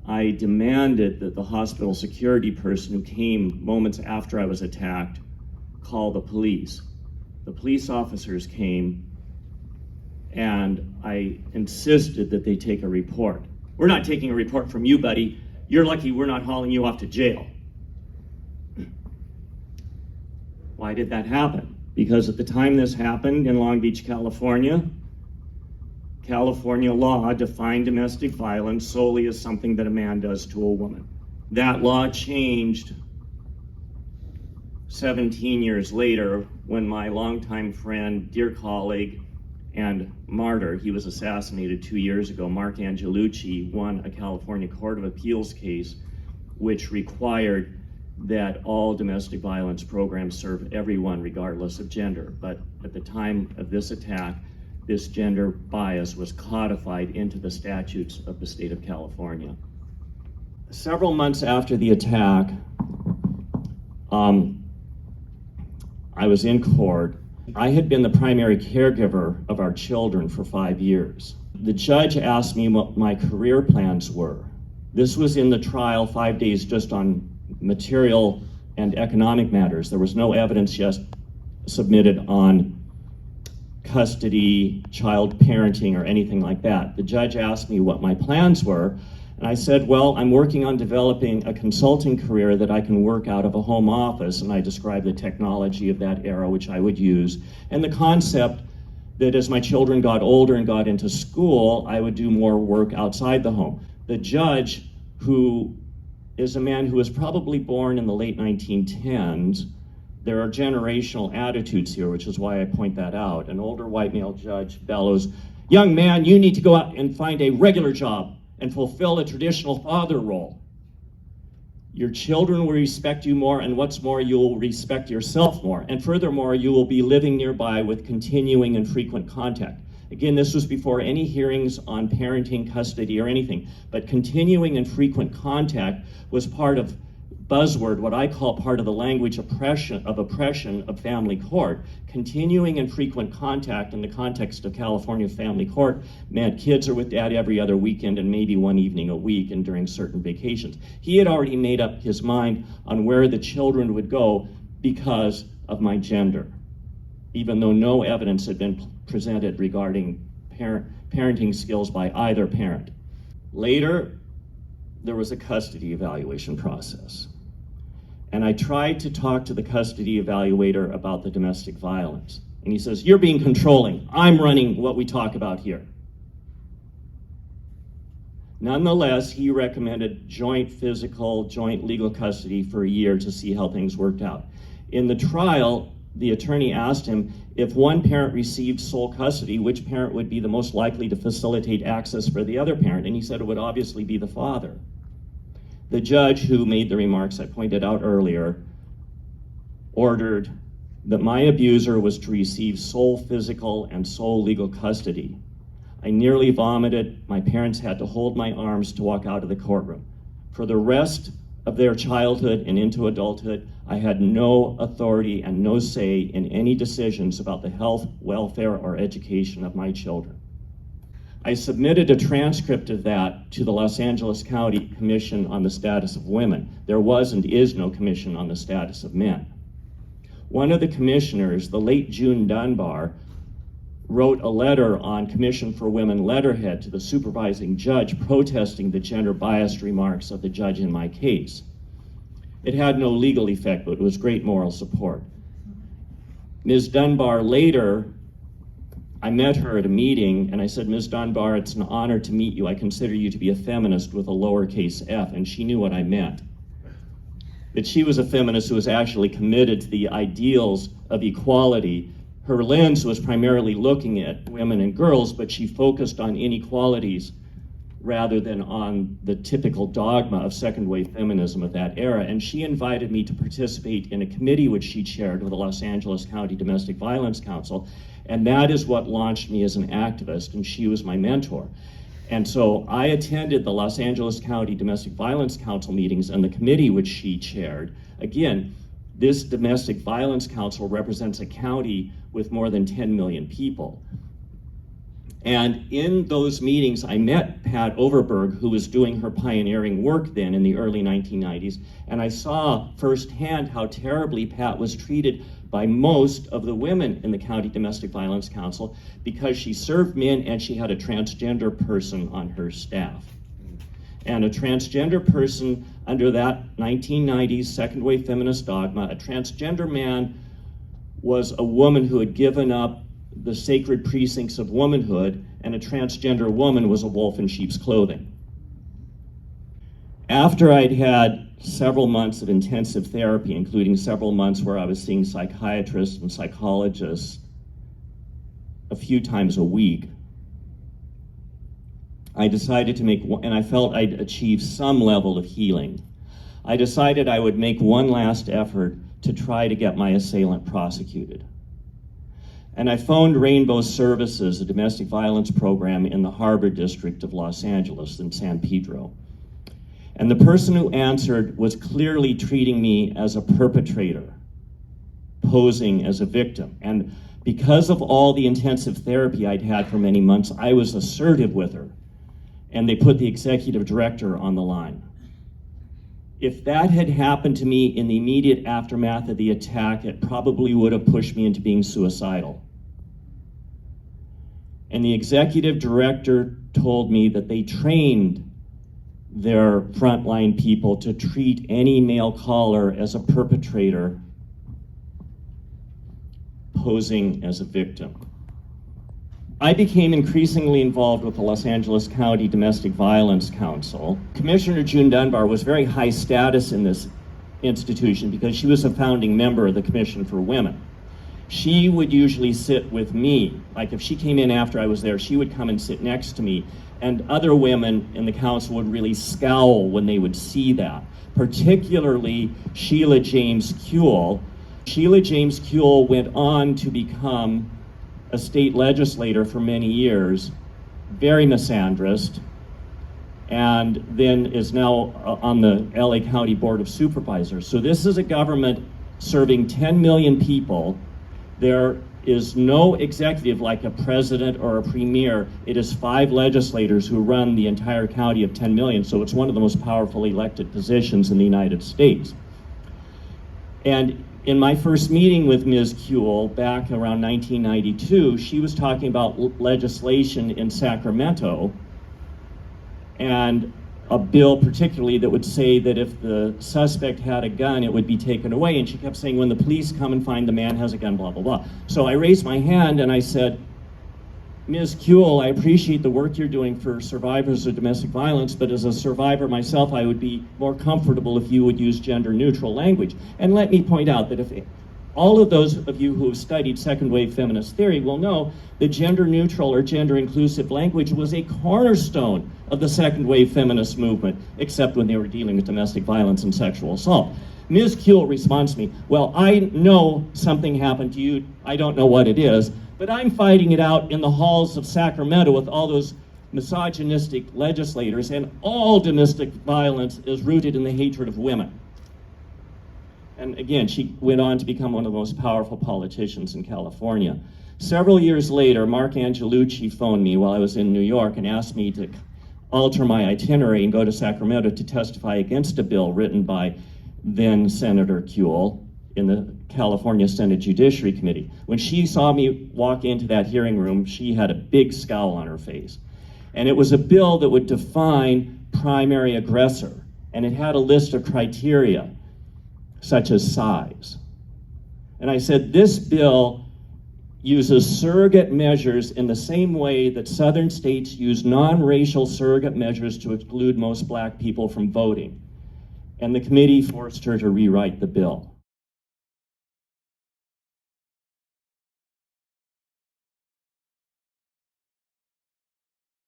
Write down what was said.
I demanded that the hospital security person who came moments after I was attacked call the police. The police officers came, and I insisted that they take a report. We're not taking a report from you, buddy. You're lucky we're not hauling you off to jail. Why did that happen? Because at the time this happened in Long Beach, California law defined domestic violence solely as something that a man does to a woman. That law changed 17 years later when my longtime friend, dear colleague, and martyr, he was assassinated 2 years ago, Mark Angelucci, won a California Court of Appeals case which required that all domestic violence programs serve everyone regardless of gender. But at the time of this attack, this gender bias was codified into the statutes of the state of California. Several months after the attack, I was in court. I had been the primary caregiver of our children for 5 years. The judge asked me what my career plans were. This was in the trial, 5 days just on material and economic matters. There was no evidence yet submitted on custody, child parenting, or anything like that. The judge asked me what my plans were, and I said, well, I'm working on developing a consulting career that I can work out of a home office, and I described the technology of that era which I would use, and the concept that as my children got older and got into school, I would do more work outside the home. The judge, who is a man who was probably born in the late 1910s, there are generational attitudes here, which is why I point that out. An older white male judge bellows, "Young man, you need to go out and find a regular job and fulfill a traditional father role. Your children will respect you more, and what's more, you will respect yourself more. And furthermore, you will be living nearby with continuing and frequent contact." Again, this was before any hearings on parenting, custody, or anything, but continuing and frequent contact was part of buzzword, what I call part of the language oppression of family court. Continuing and frequent contact in the context of California family court meant kids are with dad every other weekend and maybe one evening a week and during certain vacations. He had already made up his mind on where the children would go because of my gender, even though no evidence had been presented regarding parenting skills by either parent. Later, there was a custody evaluation process. And I tried to talk to the custody evaluator about the domestic violence. And he says, "You're being controlling. I'm running what we talk about here." Nonetheless, he recommended joint physical, joint legal custody for a year to see how things worked out. In the trial, the attorney asked him, if one parent received sole custody, which parent would be the most likely to facilitate access for the other parent? And he said it would obviously be the father. The judge who made the remarks I pointed out earlier ordered that my abuser was to receive sole physical and sole legal custody. I nearly vomited. My parents had to hold my arms to walk out of the courtroom. For the rest of their childhood and into adulthood, I had no authority and no say in any decisions about the health, welfare, or education of my children. I submitted a transcript of that to the Los Angeles County Commission on the Status of Women. There was and is no commission on the status of men. One of the commissioners, the late June Dunbar, wrote a letter on Commission for Women letterhead to the supervising judge protesting the gender-biased remarks of the judge in my case. It had no legal effect, but it was great moral support. Ms. Dunbar later, I met her at a meeting and I said, "Ms. Dunbar, it's an honor to meet you. I consider you to be a feminist with a lowercase f," and she knew what I meant. That she was a feminist who was actually committed to the ideals of equality. Her lens was primarily looking at women and girls, but she focused on inequalities rather than on the typical dogma of second-wave feminism of that era. And she invited me to participate in a committee which she chaired with the Los Angeles County Domestic Violence Council. And that is what launched me as an activist, and she was my mentor. And so I attended the Los Angeles County Domestic Violence Council meetings and the committee which she chaired. Again, this Domestic Violence Council represents a county with more than 10 million people. And in those meetings, I met Pat Overberg, who was doing her pioneering work then in the early 1990s, and I saw firsthand how terribly Pat was treated by most of the women in the County Domestic Violence Council because she served men and she had a transgender person on her staff. And a transgender person under that 1990s second wave feminist dogma, a transgender man was a woman who had given up the sacred precincts of womanhood, and a transgender woman was a wolf in sheep's clothing. After I'd had several months of intensive therapy, including several months where I was seeing psychiatrists and psychologists a few times a week, I decided to make, and I felt I'd achieved some level of healing. I decided I would make one last effort to try to get my assailant prosecuted. And I phoned Rainbow Services, a domestic violence program in the Harbor District of Los Angeles in San Pedro. And the person who answered was clearly treating me as a perpetrator, posing as a victim. And because of all the intensive therapy I'd had for many months, I was assertive with her. And they put the executive director on the line. If that had happened to me in the immediate aftermath of the attack, it probably would have pushed me into being suicidal. And the executive director told me that they trained their frontline people to treat any male caller as a perpetrator posing as a victim. I became increasingly involved with the Los Angeles County Domestic Violence Council. Commissioner June Dunbar was very high status in this institution because she was a founding member of the Commission for Women. She would usually sit with me. Like if she came in after I was there, she would come and sit next to me. And other women in the council would really scowl when they would see that, particularly Sheila James Kuehl. Sheila James Kuehl went on to become a state legislator for many years, very misandrist, and then is now on the LA County Board of Supervisors. So this is a government serving 10 million people. There is no executive like a president or a premier. It is 5 legislators who run the entire county of 10 million, so it's one of the most powerful elected positions in the United States. And in my first meeting with Ms. Kuehl back around 1992, she was talking about legislation in Sacramento and a bill particularly that would say that if the suspect had a gun, it would be taken away. And she kept saying, when the police come and find the man has a gun, blah, blah, blah. So I raised my hand and I said, Ms. Kuehl, I appreciate the work you're doing for survivors of domestic violence, but as a survivor myself, I would be more comfortable if you would use gender-neutral language. And let me point out that if all of those of you who have studied second-wave feminist theory will know that gender-neutral or gender-inclusive language was a cornerstone of the second-wave feminist movement, except when they were dealing with domestic violence and sexual assault. Ms. Kuehl responds to me, well, I know something happened to you, I don't know what it is, but I'm fighting it out in the halls of Sacramento with all those misogynistic legislators, and all domestic violence is rooted in the hatred of women. And again, she went on to become one of the most powerful politicians in California. Several years later, Mark Angelucci phoned me while I was in New York and asked me to alter my itinerary and go to Sacramento to testify against a bill written by then Senator Kuehl in the California Senate Judiciary Committee. When she saw me walk into that hearing room, she had a big scowl on her face. And it was a bill that would define primary aggressor. And it had a list of criteria, such as size. And I said, this bill uses surrogate measures in the same way that southern states use non-racial surrogate measures to exclude most black people from voting. And the committee forced her to rewrite the bill.